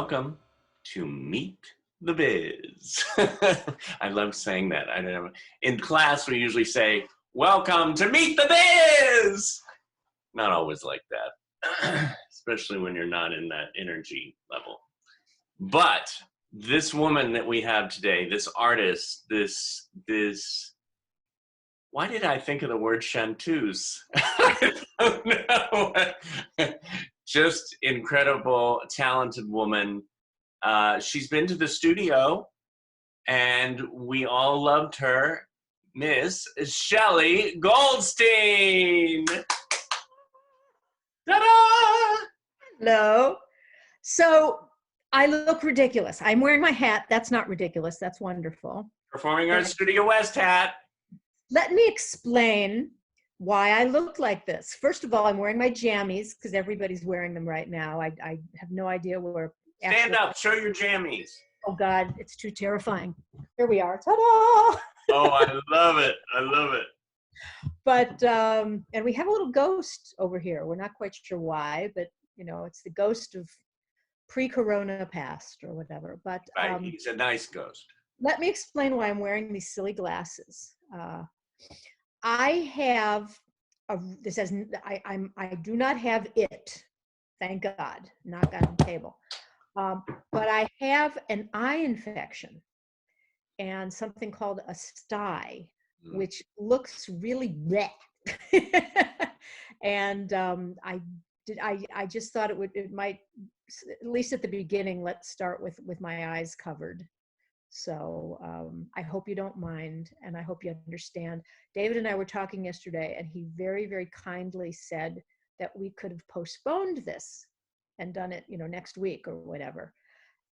Welcome to Meet the Biz. I love saying that. I don't know. In class, we usually say, welcome to Meet the Biz. Not always like that, especially when you're not in that energy level. But this woman that we have today, this artist, this, why did I think of the word chanteuse? I don't know. Just incredible, talented woman. She's been to the studio, and we all loved her. Miss Shelly Goldstein. Ta-da! Hello. So I look ridiculous. I'm wearing my hat. That's not ridiculous. That's wonderful. Performing our Studio West hat. Let me explain why I look like this. First of all, I'm wearing my jammies because everybody's wearing them right now. I have no idea where. Stand up, show your jammies. Oh God, it's too terrifying. Here we are, ta-da! Oh, I love it, I love it. But, and we have a little ghost over here. We're not quite sure why, but you know, it's the ghost of pre-corona past or whatever. But right, he's a nice ghost. Let me explain why I'm wearing these silly glasses. I have this says I do not have it, thank God, knock on the table. But I have an eye infection and something called a stye, which looks really red. And I just thought it might, at least at the beginning, let's start with my eyes covered. So I hope you don't mind, and I hope you understand. David and I were talking yesterday, and he very, very kindly said that we could have postponed this and done it, you know, next week or whatever.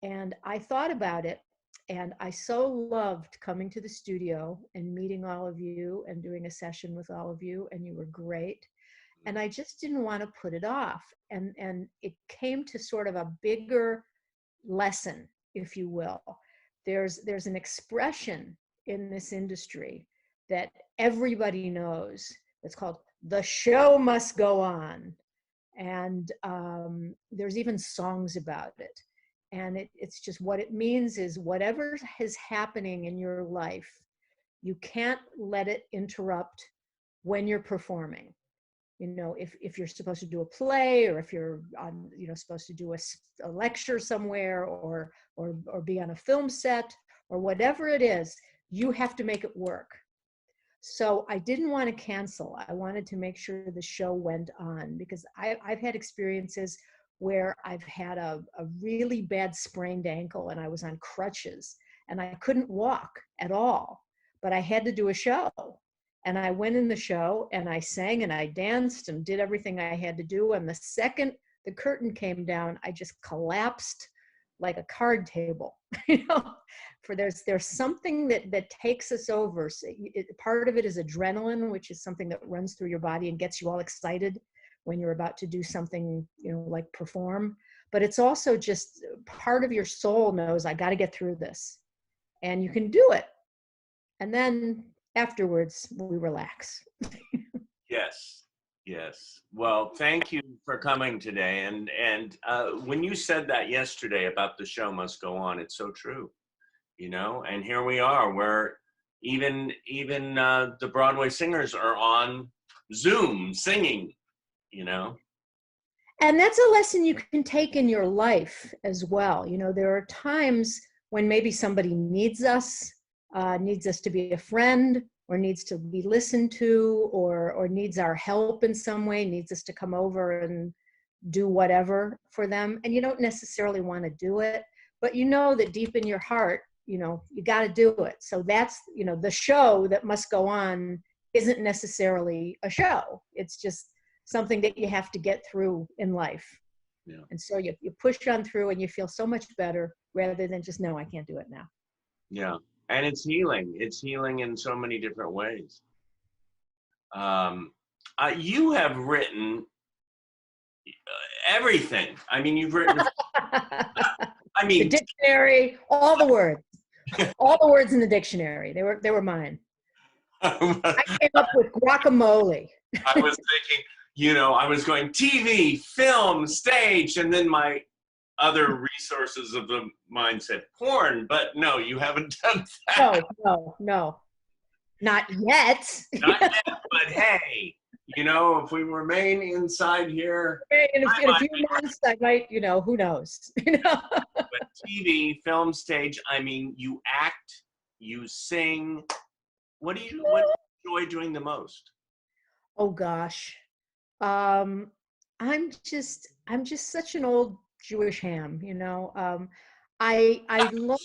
And I thought about it, and I so loved coming to the studio and meeting all of you and doing a session with all of you, and you were great. And I just didn't want to put it off. And it came to sort of a bigger lesson, if you will. There's an expression in this industry that everybody knows. It's called "the show must go on," and there's even songs about it. And it's just, what it means is whatever is happening in your life, you can't let it interrupt when you're performing. You know, if you're supposed to do a play, or if you're on, you know, supposed to do a lecture somewhere, or be on a film set, or whatever it is, you have to make it work. So I didn't want to cancel. I wanted to make sure the show went on, because I've had experiences where I've had a really bad sprained ankle, and I was on crutches, and I couldn't walk at all, but I had to do a show. And I went in the show, and I sang and I danced and did everything I had to do. And the second the curtain came down, I just collapsed like a card table. You know, for there's something that takes us over. So part of it is adrenaline, which is something that runs through your body and gets you all excited when you're about to do something, you know, like perform. But it's also just part of your soul knows, I got to get through this, and you can do it. And then afterwards, we relax. Yes, yes. Well, thank you for coming today. And when you said that yesterday about the show must go on, it's so true, you know. And here we are, where even the Broadway singers are on Zoom singing, you know. And that's a lesson you can take in your life as well. You know, there are times when maybe somebody needs us to be a friend, or needs to be listened to, or needs our help in some way, needs us to come over and do whatever for them. And you don't necessarily want to do it, but you know that deep in your heart, you know, you got to do it. So that's, you know, the show that must go on isn't necessarily a show. It's just something that you have to get through in life. Yeah. And so you push on through, and you feel so much better, rather than just, no, I can't do it now. Yeah. And it's healing. It's healing in so many different ways. You have written everything. I mean, you've written, I mean, the dictionary, all the words, all the words in the dictionary. They were mine. I came up with guacamole. I was thinking, you know, I was going TV, film, stage, and then my other resources of the mindset, porn, but no, you haven't done that. No, not yet. Not yet, but hey, if we remain inside here, In a few months, I might, who knows? But TV, film, stage, I mean, you act, you sing. What do you enjoy doing the most? Oh gosh. I'm just such an old Jewish ham, I love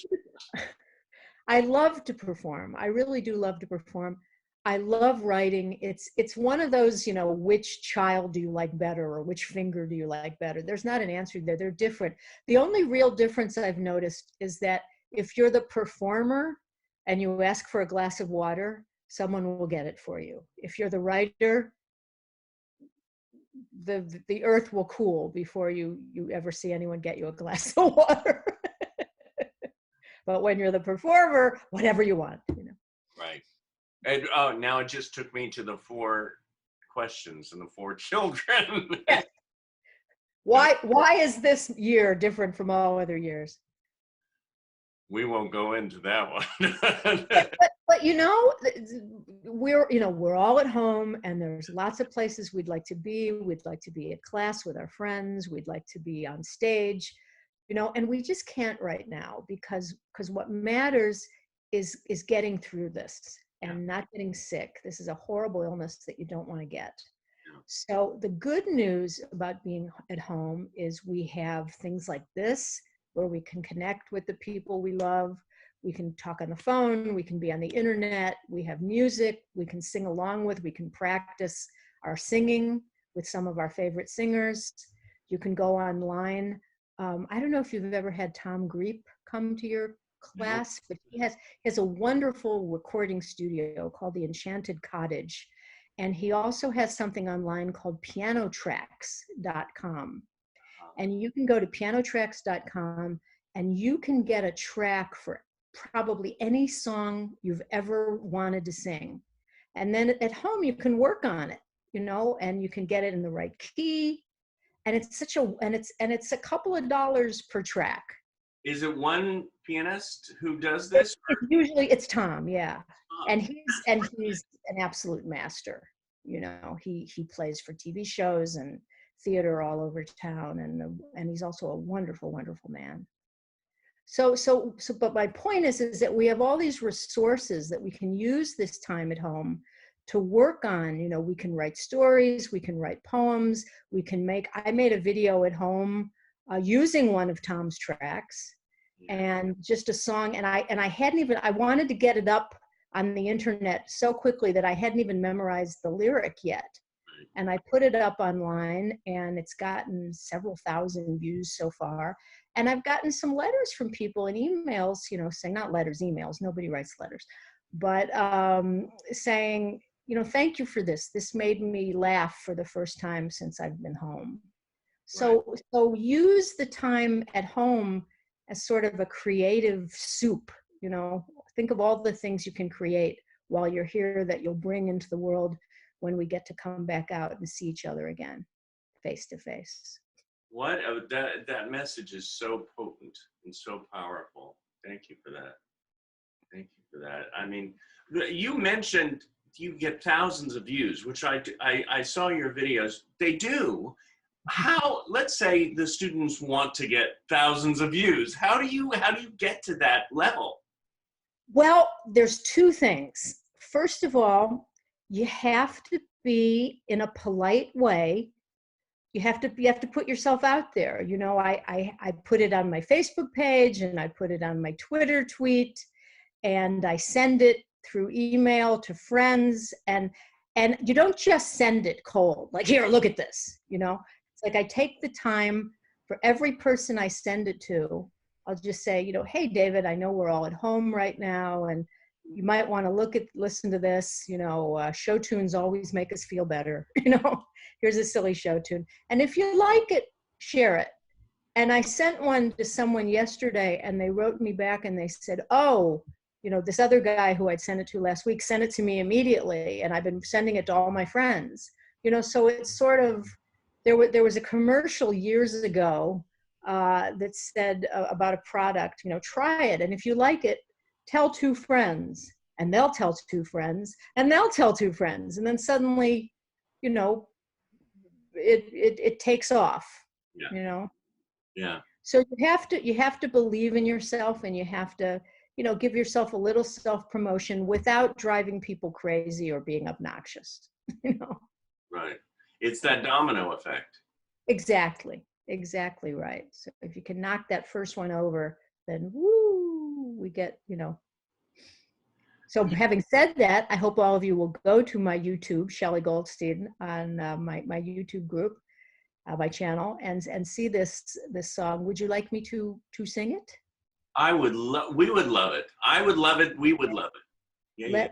I love to perform. I really do love to perform. I love writing. It's one of those, which child do you like better or which finger do you like better? There's not an answer there. They're different. The only real difference I've noticed is that if you're the performer and you ask for a glass of water, someone will get it for you. If you're the writer, the earth will cool before you ever see anyone get you a glass of water. But when you're the performer, whatever you want, Right. And now it just took me to the 4 questions and the 4 children. Yes. Why is this year different from all other years? We won't go into that one. but we're all at home, and there's lots of places we'd like to be. We'd like to be at class with our friends. We'd like to be on stage, and we just can't right now because what matters is getting through this and not getting sick. This is a horrible illness that you don't want to get. So the good news about being at home is we have things like this where we can connect with the people we love. We can talk on the phone. We can be on the internet. We have music we can sing along with. We can practice our singing with some of our favorite singers. You can go online. I don't know if you've ever had Tom Greep come to your class, but he has a wonderful recording studio called the Enchanted Cottage. And he also has something online called pianotracks.com. And you can go to pianotracks.com and you can get a track for probably any song you've ever wanted to sing. And then at home, you can work on it, and you can get it in the right key. And it's it's a couple of dollars per track. Is it one pianist who does this? Usually it's Tom, yeah. And he's an absolute master. He plays for TV shows and theater all over town, and he's also a wonderful, wonderful man. So but my point is that we have all these resources that we can use this time at home to work on. We can write stories, we can write poems, I made a video at home using one of Tom's tracks, and just a song, and I wanted to get it up on the internet so quickly that I hadn't even memorized the lyric yet. And I put it up online, and it's gotten several thousand views so far. And I've gotten some letters from people and emails, saying, not letters, emails, nobody writes letters, but saying, thank you for this. This made me laugh for the first time since I've been home. So use the time at home as sort of a creative soup, think of all the things you can create while you're here that you'll bring into the world when we get to come back out and see each other again, face to face. That message is so potent and so powerful. Thank you for that. Thank you for that. I mean, you mentioned you get thousands of views, which I saw your videos. They do. How, let's say the students want to get thousands of views. How do you get to that level? Well, there's 2 things. First of all, you have to be in a polite way. You have to put yourself out there. I put it on my Facebook page, and I put it on my Twitter tweet, and I send it through email to friends, and you don't just send it cold, like, here, look at this, It's like I take the time for every person I send it to. I'll just say, hey, David, I know we're all at home right now, and you might want to listen to this, show tunes always make us feel better. Here's a silly show tune. And if you like it, share it. And I sent one to someone yesterday, and they wrote me back and they said, oh, this other guy who I'd sent it to last week sent it to me immediately, and I've been sending it to all my friends. So it's sort of, there was a commercial years ago that said about a product, try it. And if you like it, tell 2 friends, and they'll tell 2 friends, and they'll tell 2 friends. And then suddenly, it takes off, Yeah. Yeah. So you have to believe in yourself, and you have to, give yourself a little self-promotion without driving people crazy or being obnoxious, Right. It's that domino effect. Exactly right. So if you can knock that first one over, then woo, we get, So having said that, I hope all of you will go to my YouTube, Shelly Goldstein, on my YouTube group, my channel, and see this song. Would you like me to sing it? We would love it. I would love it. We would love it. Yeah.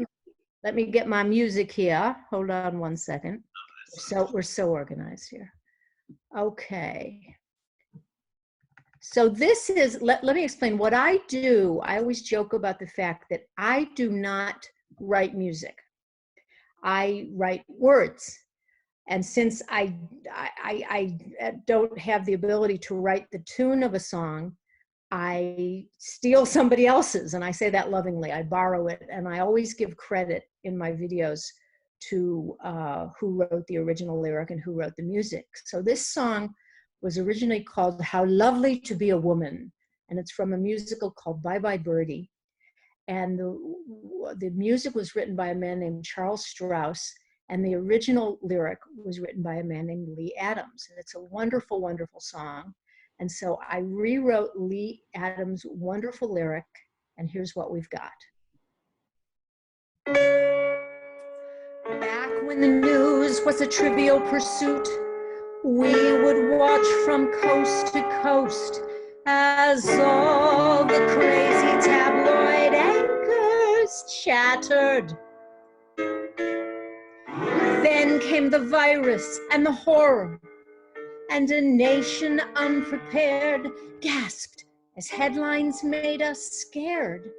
Let me get my music here. Hold on one second. So we're so organized here. Okay. So this is, let me explain what I do. I always joke about the fact that I do not write music. I write words. And since I don't have the ability to write the tune of a song, I steal somebody else's, and I say that lovingly. I borrow it, and I always give credit in my videos to who wrote the original lyric and who wrote the music. So this song was originally called How Lovely to Be a Woman, and it's from a musical called Bye Bye Birdie. And the music was written by a man named Charles Strauss, and the original lyric was written by a man named Lee Adams. And it's a wonderful, wonderful song. And so I rewrote Lee Adams' wonderful lyric, and here's what we've got. Back when the news was a trivial pursuit, we would watch from coast to coast as all the crazy tabloid anchors chattered. Then came the virus and the horror, and a nation unprepared gasped as headlines made us scared.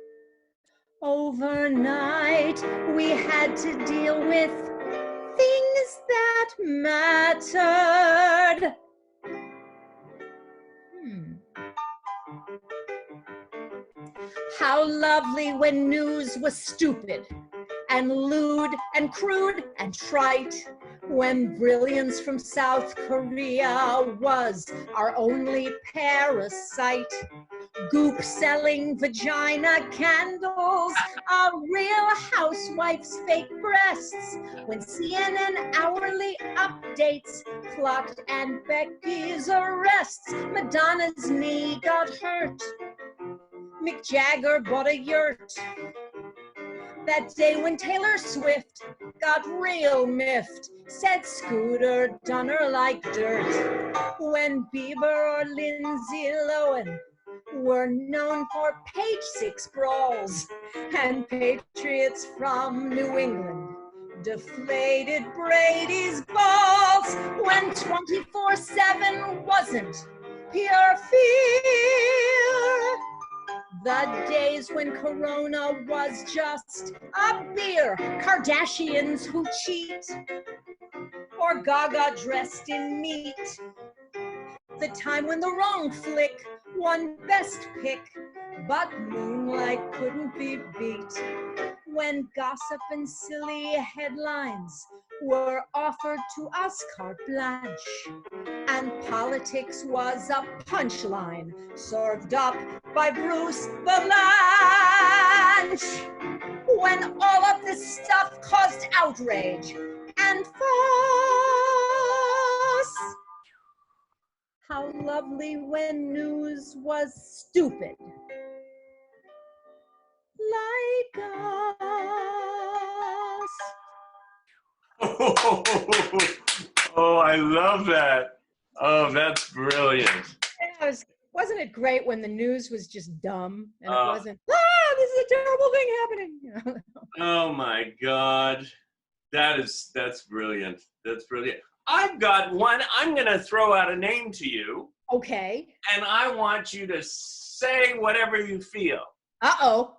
Overnight, we had to deal with things that mattered. How lovely when news was stupid and lewd and crude and trite, when brilliance from South Korea was our only parasite. Goop selling vagina candles are Real Housewives' fake breasts, when CNN hourly updates clocked and Becky's arrests. Madonna's knee got hurt, Mick Jagger bought a yurt. That day when Taylor Swift got real miffed, said Scooter done her like dirt. When Bieber or Lindsay Lohan were known for page 6 brawls, and patriots from New England deflated Brady's balls. When 24/7 wasn't pure fear. The days when Corona was just a beer, Kardashians who cheat, or Gaga dressed in meat. The time when the wrong flick won best pick, but Moonlight couldn't be beat. When gossip and silly headlines were offered to us carte blanche, and politics was a punchline served up by Bruce the Lunch. When all of this stuff caused outrage and fuss, how lovely when news was stupid like us. Oh, I love that. Oh, that's brilliant. Wasn't it great when the news was just dumb and it wasn't, this is a terrible thing happening. Oh my God. That's brilliant. That's brilliant. I've got one. I'm going to throw out a name to you. Okay. And I want you to say whatever you feel. Uh-oh.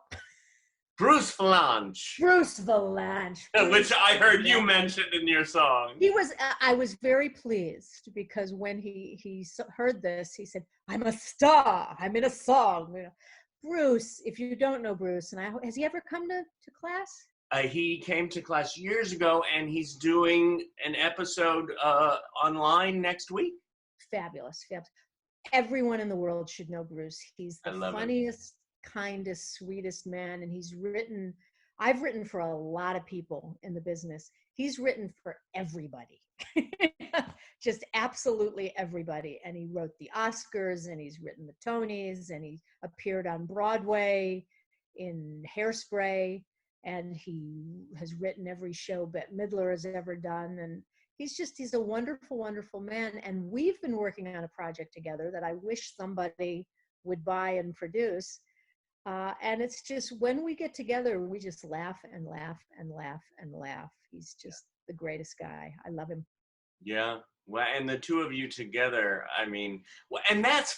Bruce Valanche, Bruce Valanche. which I heard you mentioned in your song. He was. I was very pleased because when he heard this, he said, "I'm a star. I'm in a song." You know, Bruce. If you don't know Bruce, has he ever come to class? He came to class years ago, and he's doing an episode online next week. Fabulous, fabulous. Everyone in the world should know Bruce. He's the funniest, kindest, sweetest man, and I've written for a lot of people in the business. He's written for everybody. Just absolutely everybody. And he wrote the Oscars, and he's written the Tonys, and he appeared on Broadway in Hairspray, and he has written every show Bette Midler has ever done. And he's a wonderful, wonderful man. And we've been working on a project together that I wish somebody would buy and produce. And it's just, when we get together, we just laugh and laugh and laugh and laugh. He's just the greatest guy. I love him. Yeah. Well, and the two of you together, I mean, and that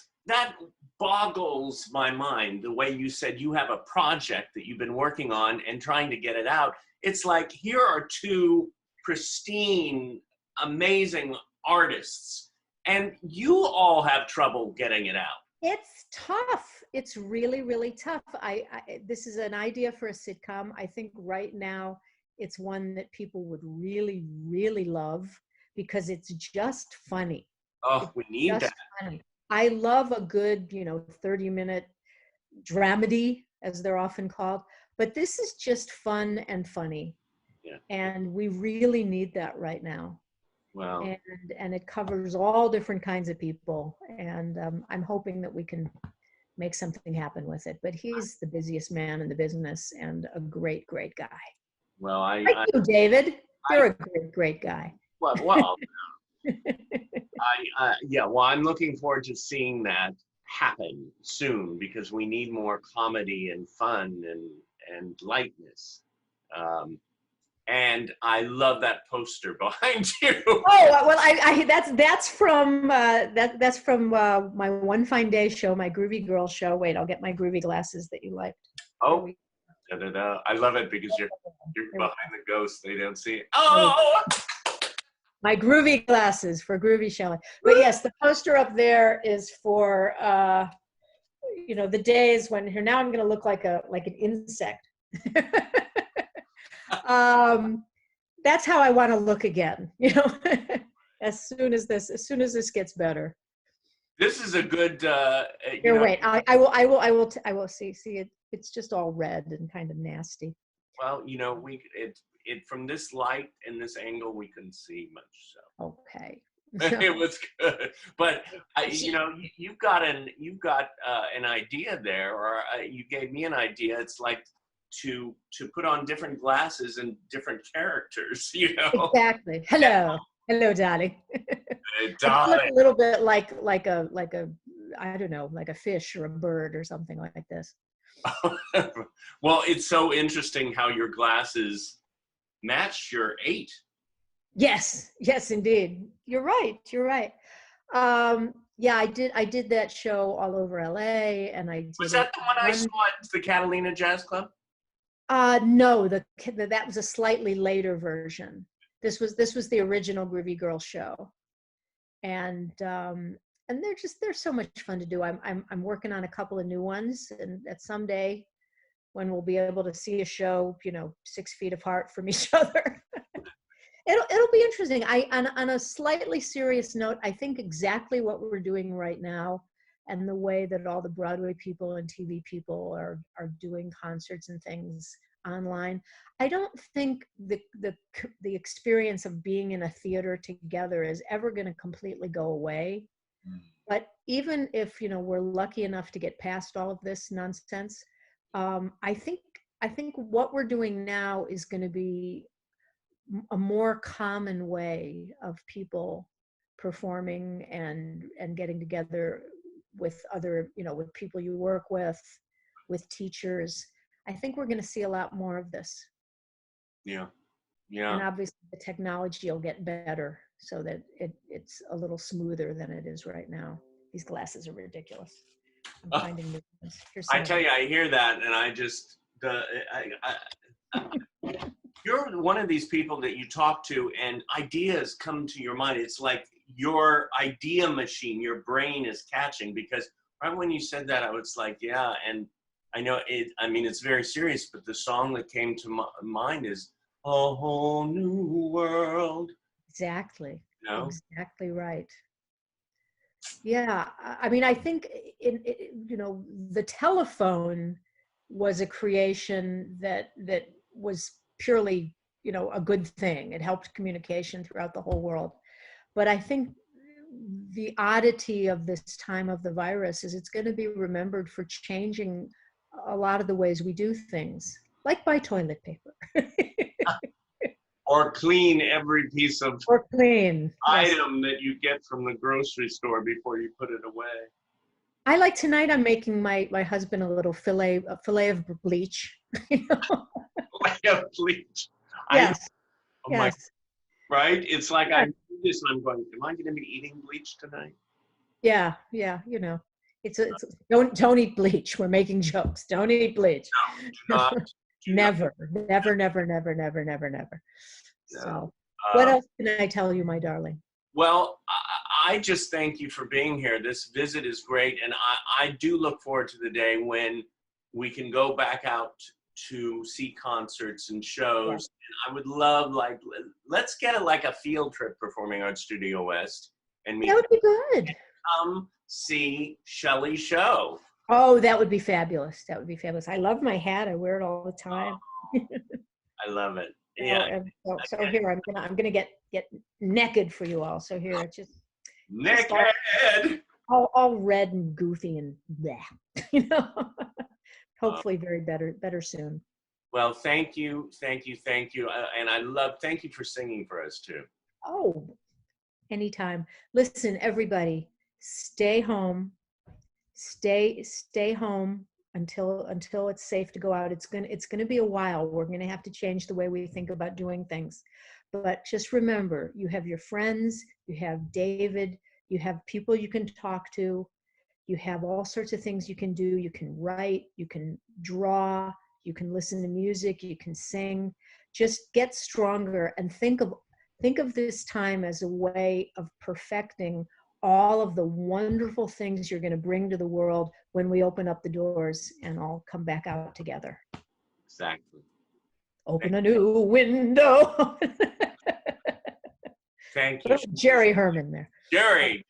boggles my mind, the way you said you have a project that you've been working on and trying to get it out. It's like, here are two pristine, amazing artists, and you all have trouble getting it out. It's tough. It's really, really tough. This is an idea for a sitcom. I think right now it's one that people would really, really love because it's just funny. Oh, we need that. Funny. I love a good, 30-minute dramedy, as they're often called, but this is just fun and funny. Yeah. And we really need that right now. Wow. And it covers all different kinds of people. And I'm hoping that we can make something happen with it. But he's the busiest man in the business and a great, great guy. Well, Thank you, David. You're a great, great guy. Well, well, I'm looking forward to seeing that happen soon because we need more comedy and fun and lightness. And I love that poster behind you. Oh well, that's from my One Fine Day show, my Groovy Girl show. Wait, I'll get my groovy glasses that you liked. Oh, I love it because you're behind the ghost. They don't see it. Oh. My groovy glasses for groovy Shelly. But yes, the poster up there is for the days when here now I'm going to look like an insect. That's how I want to look again. As soon as this gets better. This is a good. Here, wait. I will see it. It's just all red and kind of nasty. Well, it from this light and this angle we couldn't see much. So okay, it was good, but you've got an idea there, or you gave me an idea. It's like to put on different glasses and different characters. Exactly. Hello, darling. Hey, darling. A little bit like a I don't know, like a fish or a bird or something like this. Well, it's so interesting how your glasses match your 8. Yes, indeed. You're right. Yeah, I did that show all over LA, and I did. Was that the one I saw at the Catalina Jazz Club? No, that was a slightly later version. This was the original Groovy Girl show, and they're so much fun to do. I'm working on a couple of new ones, and that someday when we'll be able to see a show, 6 feet apart from each other. It'll be interesting. On a slightly serious note, I think exactly what we're doing right now, and the way that all the Broadway people and TV people are doing concerts and things online, I don't think the experience of being in a theater together is ever going to completely go away. But even if we're lucky enough to get past all of this nonsense, I think what we're doing now is going to be a more common way of people performing and getting together with other, with people you work with teachers. I think we're going to see a lot more of this. Yeah. And obviously the technology will get better so that it's a little smoother than it is right now. These glasses are ridiculous. I'm finding new ones. I tell you, I hear that, and the you're one of these people that you talk to and ideas come to your mind. It's like your idea machine, your brain is catching, because right when you said that, I was like, yeah. And I know it, I mean, it's very serious, but the song that came to mind is A Whole New World. Exactly. You know? Exactly right. Yeah. I mean, I think you know, the telephone was a creation that was purely, you know, a good thing. It helped communication throughout the whole world. But I think the oddity of this time of the virus is it's going to be remembered for changing a lot of the ways we do things, like buy toilet paper. Or clean every piece of Or clean. Yes. item that you get from the grocery store before you put it away. I like tonight. I'm making my husband a little fillet of bleach. You know? Like a bleach. Yes. Oh my, Yes. right? It's like Yeah. I do this and I'm going, am I going to be eating bleach tonight? Yeah. Yeah. You know, it's don't eat bleach. We're making jokes. Don't eat bleach. No, do not. Do not. Never, never, never, never, never, never, never. No. So, what else can I tell you, my darling? Well, I just thank you for being here. This visit is great. And I do look forward to the day when we can go back out to see concerts and shows. Yeah. And I would love, like, let's get like a field trip Performing Arts Studio West and meet. That would be good. Come see Shelly's show. Oh, that would be fabulous. That would be fabulous. I love my hat. I wear it all the time. I love it. So, Yeah. and so here I'm gonna get naked for you all. So here it's just Naked. all red and goofy and bleh. You know. Hopefully, better soon. Well, thank you. And thank you for singing for us too. Oh, anytime. Listen, everybody, stay home. Stay home until it's safe to go out. It's gonna be a while. We're gonna have to change the way we think about doing things. But just remember, you have your friends, you have David, you have people you can talk to, you have all sorts of things you can do. You can write, you can draw, you can listen to music, you can sing. Just get stronger and think of this time as a way of perfecting all of the wonderful things you're going to bring to the world when we open up the doors and all come back out together. Exactly. Open a new window. Thank you. Jerry Herman there. Jerry.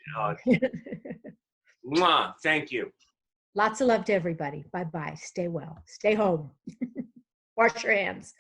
Mwah, thank you. Lots of love to everybody. Bye-bye. Stay well. Stay home. Wash your hands.